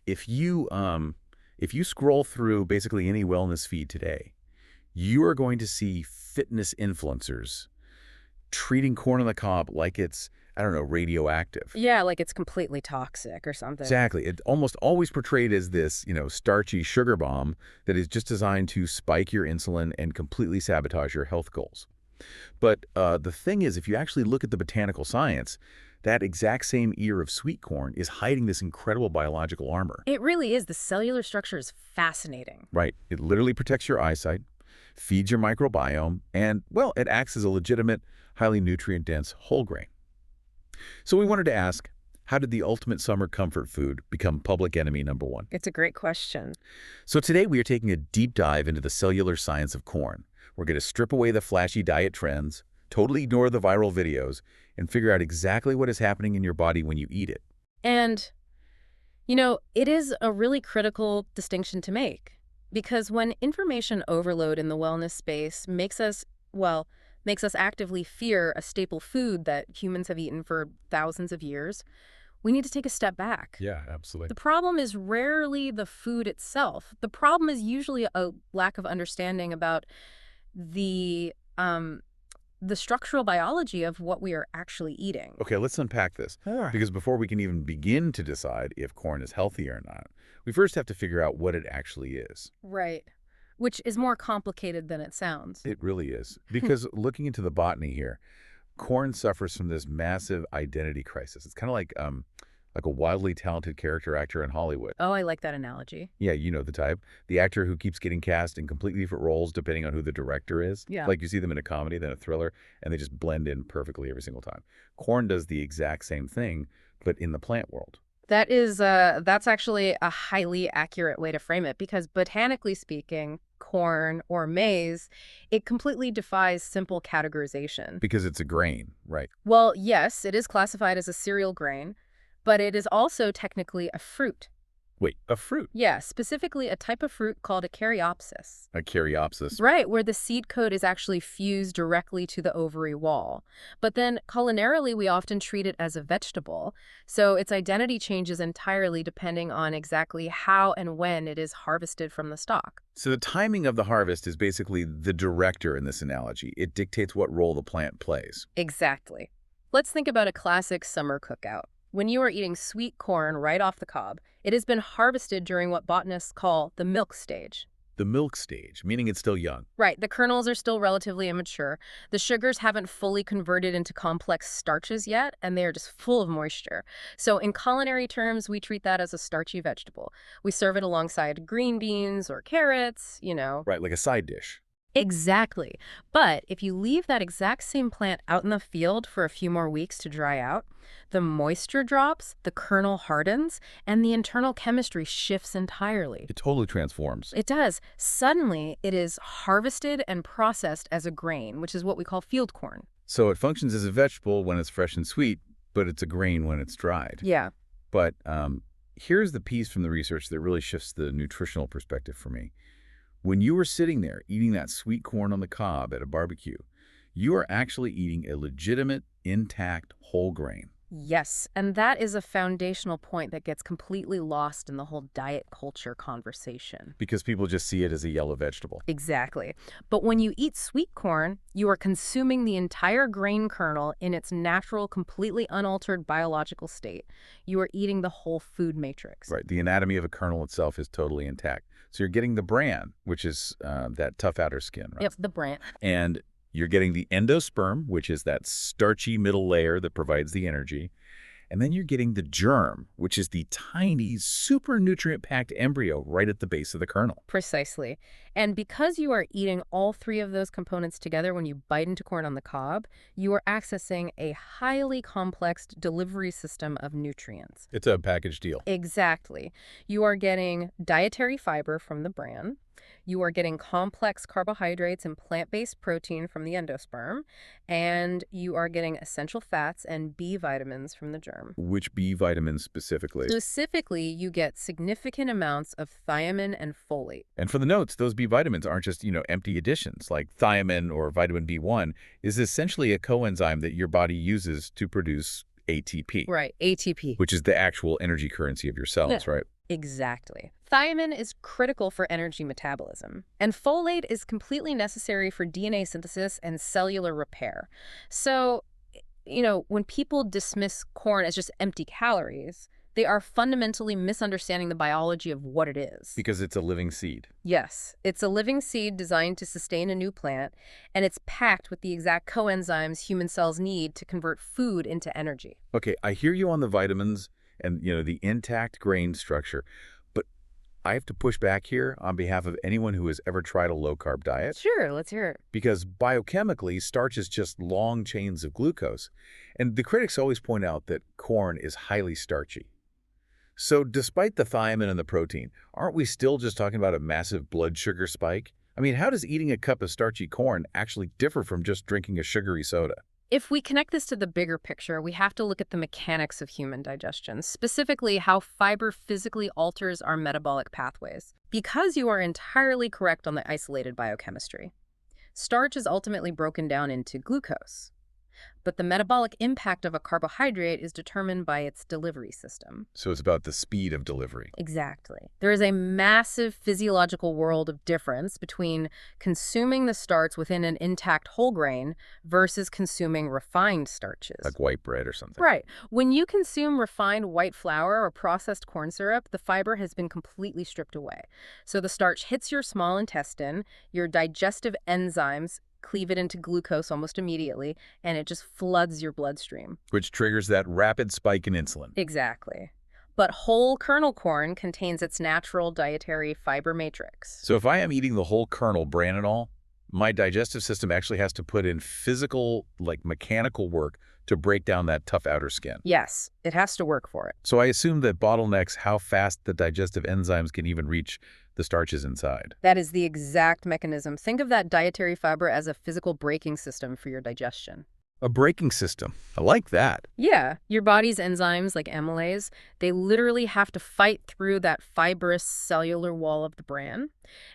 If you scroll through basically any wellness feed today, you are going to see fitness influencers treating corn on the cob like it's, I don't know, radioactive. Yeah, like it's completely toxic or something. Exactly. It's almost always portrayed as this, starchy sugar bomb that is just designed to spike your insulin and completely sabotage your health goals. But the thing is, if you actually look at the botanical science, that exact same ear of sweet corn is hiding this incredible biological armor. It really is. The cellular structure is fascinating. Right. It literally protects your eyesight, feeds your microbiome, and, well, it acts as a legitimate, highly nutrient-dense whole grain. So we wanted to ask, how did the ultimate summer comfort food become public enemy number one? It's a great question. So today we are taking a deep dive into the cellular science of corn. We're going to strip away the flashy diet trends, totally ignore the viral videos, and figure out exactly what is happening in your body when you eat it. And, it is a really critical distinction to make. Because when information overload in the wellness space makes us actively fear a staple food that humans have eaten for thousands of years, we need to take a step back. Yeah, absolutely. The problem is rarely the food itself. The problem is usually a lack of understanding about the structural biology of what we are actually eating. Okay, let's unpack this. Sure. Because before we can even begin to decide if corn is healthy or not, we first have to figure out what it actually is. Right. Which is more complicated than it sounds. It really is. Because looking into the botany here, corn suffers from this massive identity crisis. It's kind of like a wildly talented character actor in Hollywood. Oh, I like that analogy. Yeah, you know the type. The actor who keeps getting cast in completely different roles depending on who the director is. Yeah. Like you see them in a comedy, then a thriller, and they just blend in perfectly every single time. Corn does the exact same thing, but in the plant world. That's actually a highly accurate way to frame it because botanically speaking, corn or maize, it completely defies simple categorization. Because it's a grain, right? Well, yes, it is classified as a cereal grain, but it is also technically a fruit. Wait, a fruit? Yeah, specifically a type of fruit called a caryopsis. A caryopsis. Right, where the seed coat is actually fused directly to the ovary wall. But then culinarily, we often treat it as a vegetable, so its identity changes entirely depending on exactly how and when it is harvested from the stalk. So the timing of the harvest is basically the director in this analogy. It dictates what role the plant plays. Exactly. Let's think about a classic summer cookout. When you are eating sweet corn right off the cob, it has been harvested during what botanists call the milk stage. The milk stage, meaning it's still young. Right, the kernels are still relatively immature. The sugars haven't fully converted into complex starches yet, and they are just full of moisture. So in culinary terms, we treat that as a starchy vegetable. We serve it alongside green beans or carrots, Right, like a side dish. Exactly. But if you leave that exact same plant out in the field for a few more weeks to dry out, the moisture drops, the kernel hardens, and the internal chemistry shifts entirely. It totally transforms. It does. Suddenly, it is harvested and processed as a grain, which is what we call field corn. So it functions as a vegetable when it's fresh and sweet, but it's a grain when it's dried. Yeah. But here's the piece from the research that really shifts the nutritional perspective for me. When you are sitting there eating that sweet corn on the cob at a barbecue, you are actually eating a legitimate, intact whole grain. Yes, and that is a foundational point that gets completely lost in the whole diet culture conversation. Because people just see it as a yellow vegetable. Exactly. But when you eat sweet corn, you are consuming the entire grain kernel in its natural, completely unaltered biological state. You are eating the whole food matrix. Right. The anatomy of a kernel itself is totally intact. So you're getting the bran, which is that tough outer skin, right? Yep, the bran. And you're getting the endosperm, which is that starchy middle layer that provides the energy. And then you're getting the germ, which is the tiny, super nutrient-packed embryo right at the base of the kernel. Precisely. And because you are eating all three of those components together when you bite into corn on the cob, you are accessing a highly complex delivery system of nutrients. It's a package deal. Exactly. You are getting dietary fiber from the bran. You are getting complex carbohydrates and plant-based protein from the endosperm, and you are getting essential fats and B vitamins from the germ. Which B vitamins specifically? Specifically, you get significant amounts of thiamine and folate. And for the notes, those B vitamins aren't just, empty additions. Like thiamine or vitamin B1 is essentially a coenzyme that your body uses to produce ATP, Right, ATP. which is the actual energy currency of your cells, right? Exactly. Thiamine is critical for energy metabolism, and folate is completely necessary for DNA synthesis and cellular repair. So, when people dismiss corn as just empty calories, they are fundamentally misunderstanding the biology of what it is. Because it's a living seed. Yes, it's a living seed designed to sustain a new plant, and it's packed with the exact coenzymes human cells need to convert food into energy. Okay, I hear you on the vitamins and, the intact grain structure, but I have to push back here on behalf of anyone who has ever tried a low-carb diet. Sure, let's hear it. Because biochemically, starch is just long chains of glucose. And the critics always point out that corn is highly starchy. So despite the thiamine and the protein, aren't we still just talking about a massive blood sugar spike? I mean, how does eating a cup of starchy corn actually differ from just drinking a sugary soda? If we connect this to the bigger picture, we have to look at the mechanics of human digestion, specifically how fiber physically alters our metabolic pathways. Because you are entirely correct on the isolated biochemistry, starch is ultimately broken down into glucose. But the metabolic impact of a carbohydrate is determined by its delivery system. So it's about the speed of delivery. Exactly. There is a massive physiological world of difference between consuming the starch within an intact whole grain versus consuming refined starches. Like white bread or something. Right. When you consume refined white flour or processed corn syrup, the fiber has been completely stripped away. So the starch hits your small intestine, your digestive enzymes cleave it into glucose almost immediately, and it just floods your bloodstream. Which triggers that rapid spike in insulin. Exactly. But whole kernel corn contains its natural dietary fiber matrix. So if I am eating the whole kernel, bran and all, my digestive system actually has to put in physical, mechanical work to break down that tough outer skin. Yes, it has to work for it. So I assume that bottlenecks how fast the digestive enzymes can even reach the starches inside. That is the exact mechanism. Think of that dietary fiber as a physical braking system for your digestion. A braking system. I like that. Yeah, your body's enzymes, like amylase, they literally have to fight through that fibrous cellular wall of the bran.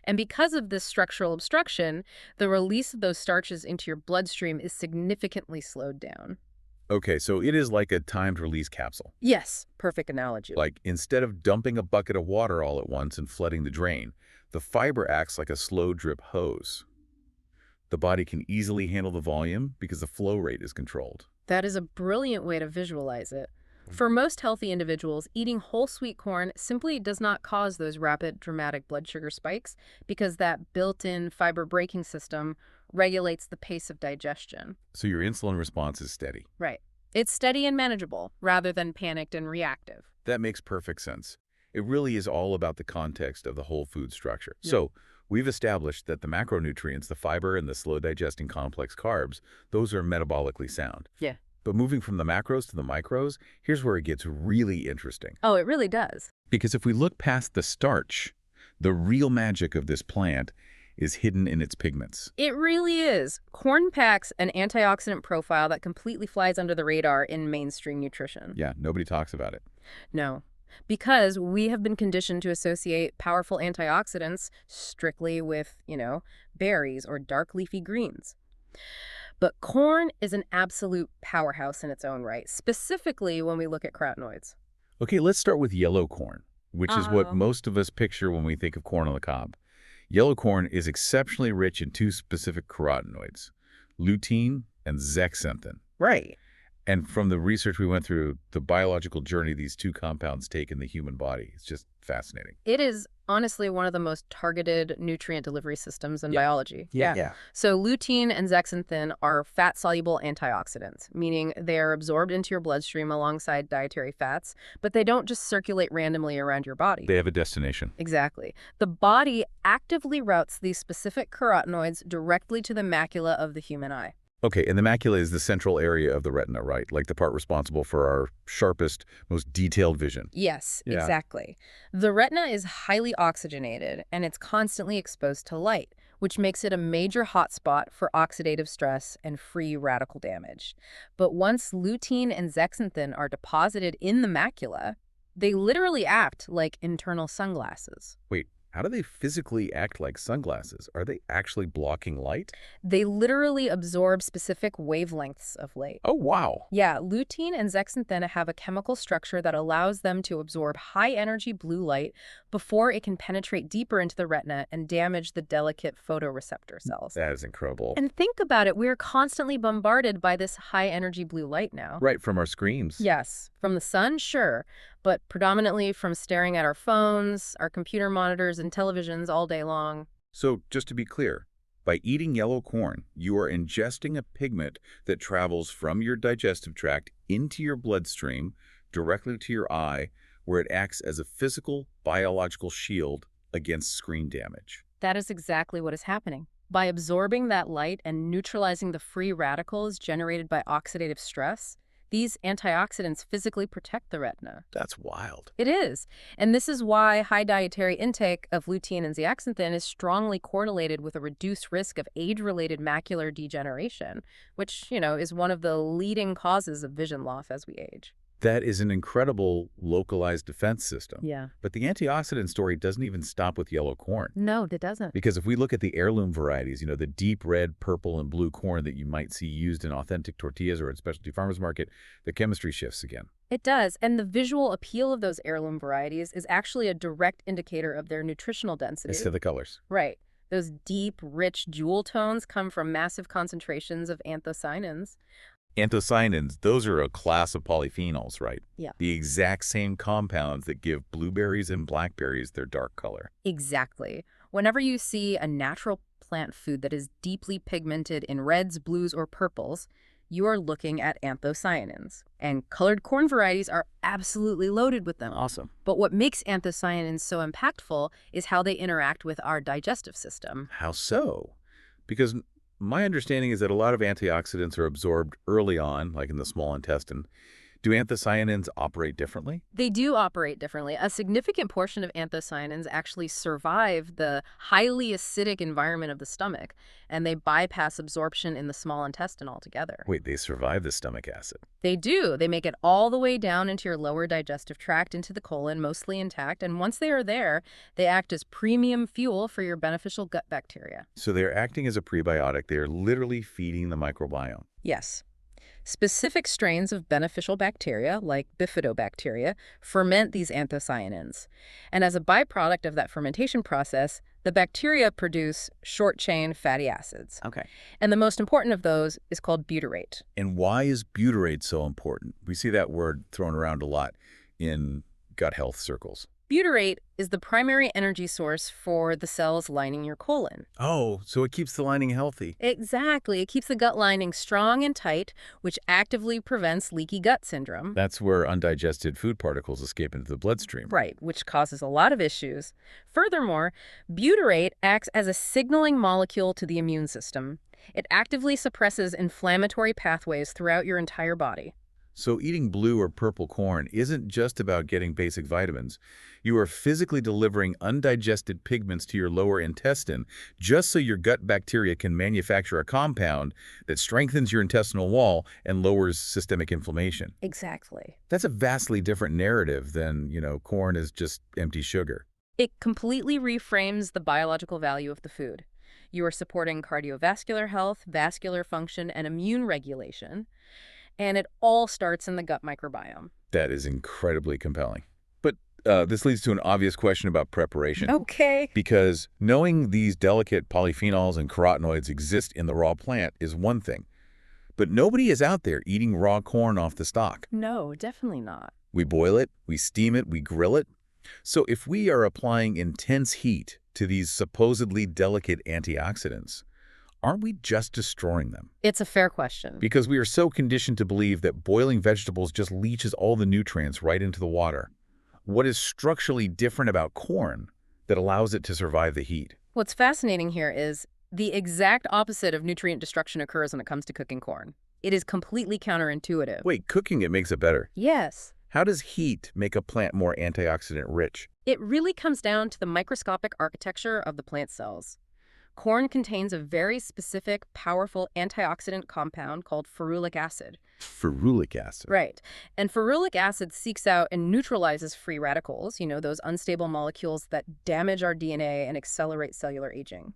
And because of this structural obstruction, the release of those starches into your bloodstream is significantly slowed down. Okay, so it is like a timed release capsule. Yes, perfect analogy. Like, instead of dumping a bucket of water all at once and flooding the drain, the fiber acts like a slow drip hose. The body can easily handle the volume because the flow rate is controlled. That is a brilliant way to visualize it. For most healthy individuals, eating whole sweet corn simply does not cause those rapid, dramatic blood sugar spikes because that built-in fiber braking system regulates the pace of digestion. So your insulin response is steady. Right. It's steady and manageable rather than panicked and reactive. That makes perfect sense. It really is all about the context of the whole food structure. Yeah. So we've established that the macronutrients, the fiber and the slow-digesting complex carbs, those are metabolically sound. Yeah. But moving from the macros to the micros, here's where it gets really interesting. Oh, it really does. Because if we look past the starch, the real magic of this plant is hidden in its pigments. It really is. Corn packs an antioxidant profile that completely flies under the radar in mainstream nutrition. Yeah, nobody talks about it. No. Because we have been conditioned to associate powerful antioxidants strictly with, berries or dark leafy greens. But corn is an absolute powerhouse in its own right, specifically when we look at carotenoids. Okay, let's start with yellow corn, which is what Oh. most of us picture when we think of corn on the cob. Yellow corn is exceptionally rich in two specific carotenoids, lutein and zeaxanthin. Right. And from the research we went through, the biological journey these two compounds take in the human body, it's just fascinating. It is honestly one of the most targeted nutrient delivery systems in Yeah. biology. Yeah. So lutein and zeaxanthin are fat-soluble antioxidants, meaning they are absorbed into your bloodstream alongside dietary fats, but they don't just circulate randomly around your body. They have a destination. Exactly. The body actively routes these specific carotenoids directly to the macula of the human eye. Okay, and the macula is the central area of the retina, right? Like the part responsible for our sharpest, most detailed vision. Yes, Yeah. exactly. The retina is highly oxygenated, and it's constantly exposed to light, which makes it a major hotspot for oxidative stress and free radical damage. But once lutein and zeaxanthin are deposited in the macula, they literally act like internal sunglasses. Wait, How do they physically act like sunglasses? Are they actually blocking light? They literally absorb specific wavelengths of light. Oh, wow. Yeah, lutein and zeaxanthin have a chemical structure that allows them to absorb high-energy blue light before it can penetrate deeper into the retina and damage the delicate photoreceptor cells. That is incredible. And think about it, we're constantly bombarded by this high-energy blue light now. Right, from our screens. Yes, from the sun, sure, but predominantly from staring at our phones, our computer monitors, and televisions all day long. So, just to be clear, by eating yellow corn, you are ingesting a pigment that travels from your digestive tract into your bloodstream, directly to your eye, where it acts as a physical, biological shield against screen damage. That is exactly what is happening. By absorbing that light and neutralizing the free radicals generated by oxidative stress, these antioxidants physically protect the retina. That's wild. It is. And this is why high dietary intake of lutein and zeaxanthin is strongly correlated with a reduced risk of age-related macular degeneration, which, is one of the leading causes of vision loss as we age. That is an incredible localized defense system. Yeah. But the antioxidant story doesn't even stop with yellow corn. No, it doesn't. Because if we look at the heirloom varieties, the deep red, purple, and blue corn that you might see used in authentic tortillas or at specialty farmers market, the chemistry shifts again. It does, and the visual appeal of those heirloom varieties is actually a direct indicator of their nutritional density. As to the colors. Right. Those deep, rich jewel tones come from massive concentrations of anthocyanins. Anthocyanins, those are a class of polyphenols, right? Yeah. The exact same compounds that give blueberries and blackberries their dark color. Exactly. Whenever you see a natural plant food that is deeply pigmented in reds, blues, or purples, you are looking at anthocyanins. And colored corn varieties are absolutely loaded with them. Awesome. But what makes anthocyanins so impactful is how they interact with our digestive system. How so? Because my understanding is that a lot of antioxidants are absorbed early on, like in the small intestine. Do anthocyanins operate differently? They do operate differently. A significant portion of anthocyanins actually survive the highly acidic environment of the stomach, and they bypass absorption in the small intestine altogether. Wait, they survive the stomach acid. They do. They make it all the way down into your lower digestive tract, into the colon, mostly intact, and once they are there, they act as premium fuel for your beneficial gut bacteria. So they're acting as a prebiotic. They are literally feeding the microbiome. Yes. Specific strains of beneficial bacteria, like bifidobacteria, ferment these anthocyanins. And as a byproduct of that fermentation process, the bacteria produce short-chain fatty acids. Okay. And the most important of those is called butyrate. And why is butyrate so important? We see that word thrown around a lot in gut health circles. Butyrate is the primary energy source for the cells lining your colon. Oh, so it keeps the lining healthy. Exactly. It keeps the gut lining strong and tight, which actively prevents leaky gut syndrome. That's where undigested food particles escape into the bloodstream. Right, which causes a lot of issues. Furthermore, butyrate acts as a signaling molecule to the immune system. It actively suppresses inflammatory pathways throughout your entire body. So eating blue or purple corn isn't just about getting basic vitamins. You are physically delivering undigested pigments to your lower intestine just so your gut bacteria can manufacture a compound that strengthens your intestinal wall and lowers systemic inflammation. Exactly. That's a vastly different narrative than, corn is just empty sugar. It completely reframes the biological value of the food. You are supporting cardiovascular health, vascular function, and immune regulation. And it all starts in the gut microbiome. That is incredibly compelling. But this leads to an obvious question about preparation. Okay. Because knowing these delicate polyphenols and carotenoids exist in the raw plant is one thing. But nobody is out there eating raw corn off the stalk. No, definitely not. We boil it, we steam it, we grill it. So if we are applying intense heat to these supposedly delicate antioxidants, aren't we just destroying them? It's a fair question. Because we are so conditioned to believe that boiling vegetables just leaches all the nutrients right into the water. What is structurally different about corn that allows it to survive the heat? What's fascinating here is the exact opposite of nutrient destruction occurs when it comes to cooking corn. It is completely counterintuitive. Wait, cooking it makes it better. Yes. How does heat make a plant more antioxidant rich? It really comes down to the microscopic architecture of the plant cells. Corn contains a very specific, powerful antioxidant compound called ferulic acid. Ferulic acid. Right. And ferulic acid seeks out and neutralizes free radicals, those unstable molecules that damage our DNA and accelerate cellular aging.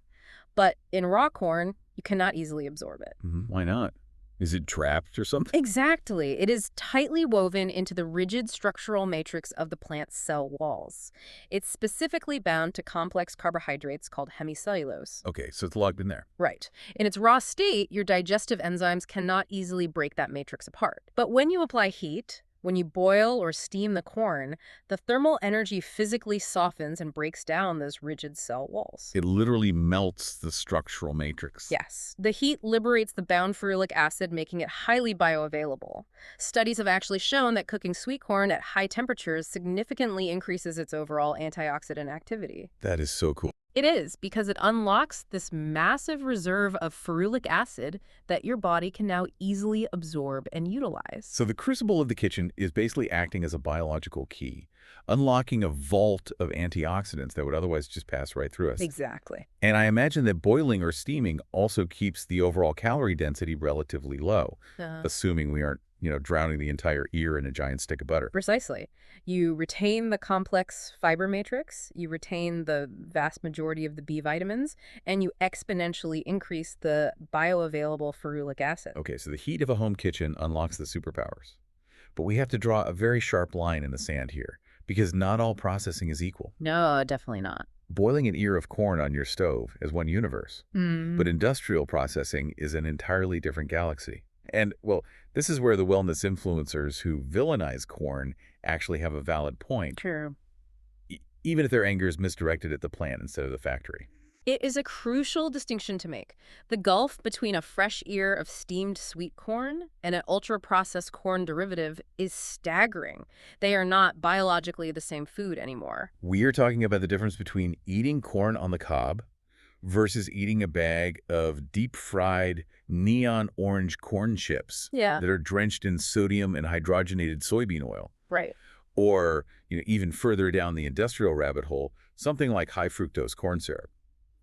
But in raw corn, you cannot easily absorb it. Why not? Is it trapped or something? Exactly. It is tightly woven into the rigid structural matrix of the plant's cell walls. It's specifically bound to complex carbohydrates called hemicellulose. Okay, so it's logged in there. Right. In its raw state, your digestive enzymes cannot easily break that matrix apart. But when you apply heat, when you boil or steam the corn, the thermal energy physically softens and breaks down those rigid cell walls. It literally melts the structural matrix. Yes. The heat liberates the bound ferulic acid, making it highly bioavailable. Studies have actually shown that cooking sweet corn at high temperatures significantly increases its overall antioxidant activity. That is so cool. It is, because it unlocks this massive reserve of ferulic acid that your body can now easily absorb and utilize. So the crucible of the kitchen is basically acting as a biological key, unlocking a vault of antioxidants that would otherwise just pass right through us. Exactly. And I imagine that boiling or steaming also keeps the overall calorie density relatively low, assuming we aren't, drowning the entire ear in a giant stick of butter. Precisely. You retain the complex fiber matrix, you retain the vast majority of the B vitamins, and you exponentially increase the bioavailable ferulic acid. Okay, so the heat of a home kitchen unlocks the superpowers. But we have to draw a very sharp line in the sand here, because not all processing is equal. No, definitely not. Boiling an ear of corn on your stove is one universe, but industrial processing is an entirely different galaxy. And, well, this is where the wellness influencers who villainize corn actually have a valid point. True. Even if their anger is misdirected at the plant instead of the factory. It is a crucial distinction to make. The gulf between a fresh ear of steamed sweet corn and an ultra-processed corn derivative is staggering. They are not biologically the same food anymore. We are talking about the difference between eating corn on the cob versus eating a bag of deep-fried neon orange corn chips that are drenched in sodium and hydrogenated soybean oil. Right. Or, even further down the industrial rabbit hole, something like high fructose corn syrup.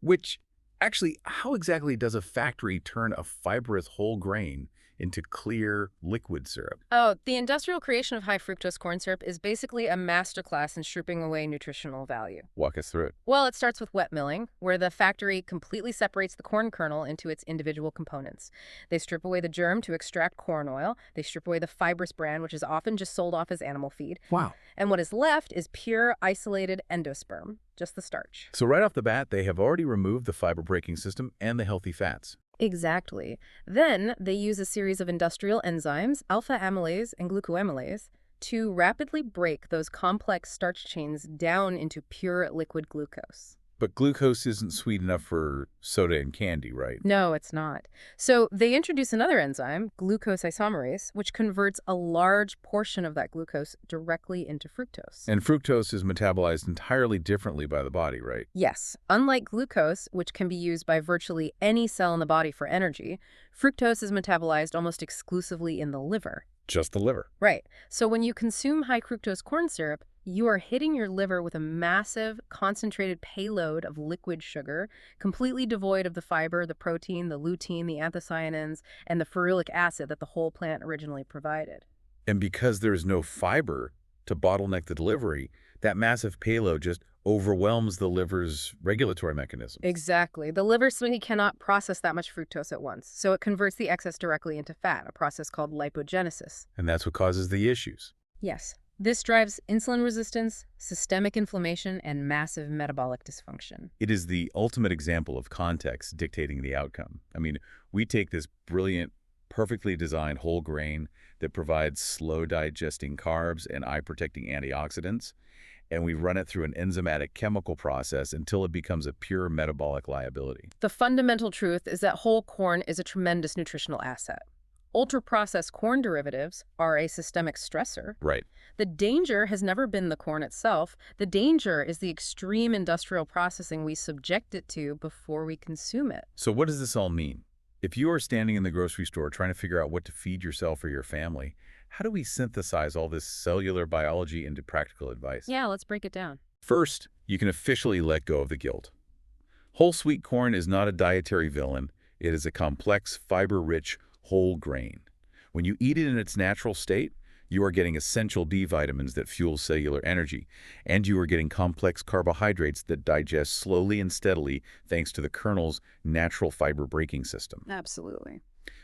Which, actually, how exactly does a factory turn a fibrous whole grain into clear liquid syrup? Oh, the industrial creation of high fructose corn syrup is basically a masterclass in stripping away nutritional value. Walk us through it. Well, it starts with wet milling, where the factory completely separates the corn kernel into its individual components. They strip away the germ to extract corn oil. They strip away the fibrous bran, which is often just sold off as animal feed. Wow. And what is left is pure, isolated endosperm, just the starch. So right off the bat, they have already removed the fiber-breaking system and the healthy fats. Exactly. Then they use a series of industrial enzymes, alpha amylase and glucoamylase, to rapidly break those complex starch chains down into pure liquid glucose. But glucose isn't sweet enough for soda and candy, right? No, it's not. So they introduce another enzyme, glucose isomerase, which converts a large portion of that glucose directly into fructose. And fructose is metabolized entirely differently by the body, right? Yes. Unlike glucose, which can be used by virtually any cell in the body for energy, fructose is metabolized almost exclusively in the liver. Just the liver. Right. So when you consume high fructose corn syrup, you are hitting your liver with a massive, concentrated payload of liquid sugar, completely devoid of the fiber, the protein, the lutein, the anthocyanins, and the ferulic acid that the whole plant originally provided. And because there is no fiber to bottleneck the delivery, that massive payload just overwhelms the liver's regulatory mechanism. Exactly. The liver simply cannot process that much fructose at once, so it converts the excess directly into fat, a process called lipogenesis. And that's what causes the issues. Yes. This drives insulin resistance, systemic inflammation, and massive metabolic dysfunction. It is the ultimate example of context dictating the outcome. I mean, we take this brilliant, perfectly designed whole grain that provides slow-digesting carbs and eye-protecting antioxidants, and we run it through an enzymatic chemical process until it becomes a pure metabolic liability. The fundamental truth is that whole corn is a tremendous nutritional asset. Ultra-processed corn derivatives are a systemic stressor. Right. The danger has never been the corn itself. The danger is the extreme industrial processing we subject it to before we consume it. So what does this all mean? If you are standing in the grocery store trying to figure out what to feed yourself or your family, how do we synthesize all this cellular biology into practical advice? Yeah, let's break it down. First, you can officially let go of the guilt. Whole sweet corn is not a dietary villain. It is a complex, fiber-rich, whole grain. When you eat it in its natural state, you are getting essential D vitamins that fuel cellular energy, and you are getting complex carbohydrates that digest slowly and steadily thanks to the kernel's natural fiber breaking system. Absolutely.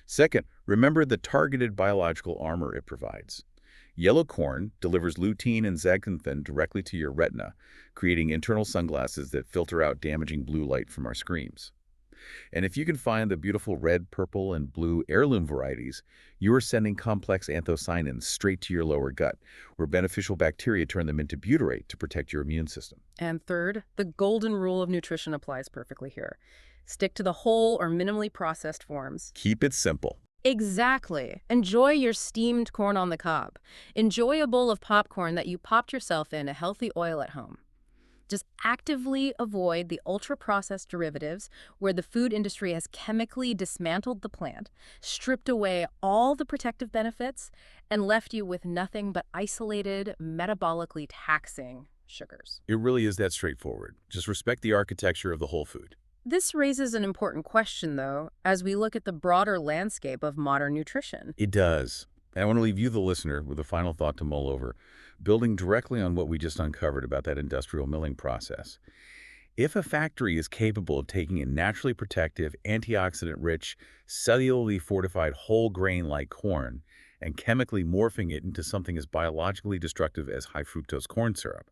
Second, remember the targeted biological armor it provides. Yellow corn delivers lutein and zeaxanthin directly to your retina, creating internal sunglasses that filter out damaging blue light from our screens. And if you can find the beautiful red, purple, and blue heirloom varieties, you are sending complex anthocyanins straight to your lower gut, where beneficial bacteria turn them into butyrate to protect your immune system. And third, the golden rule of nutrition applies perfectly here. Stick to the whole or minimally processed forms. Keep it simple. Exactly. Enjoy your steamed corn on the cob. Enjoy a bowl of popcorn that you popped yourself in a healthy oil at home. Just actively avoid the ultra-processed derivatives where the food industry has chemically dismantled the plant, stripped away all the protective benefits, and left you with nothing but isolated, metabolically taxing sugars. It really is that straightforward. Just respect the architecture of the whole food. This raises an important question, though, as we look at the broader landscape of modern nutrition. It does. And I want to leave you, the listener, with a final thought to mull over, building directly on what we just uncovered about that industrial milling process. If a factory is capable of taking a naturally protective, antioxidant-rich, cellularly fortified whole grain like corn and chemically morphing it into something as biologically destructive as high-fructose corn syrup,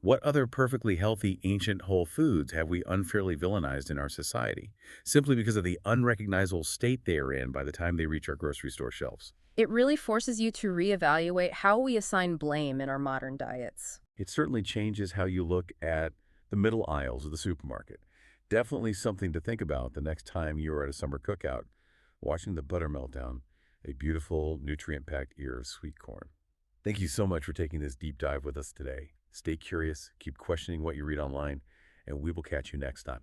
what other perfectly healthy, ancient whole foods have we unfairly villainized in our society, simply because of the unrecognizable state they are in by the time they reach our grocery store shelves? It really forces you to reevaluate how we assign blame in our modern diets. It certainly changes how you look at the middle aisles of the supermarket. Definitely something to think about the next time you're at a summer cookout, watching the butter melt down a beautiful, nutrient-packed ear of sweet corn. Thank you so much for taking this deep dive with us today. Stay curious, keep questioning what you read online, and we will catch you next time.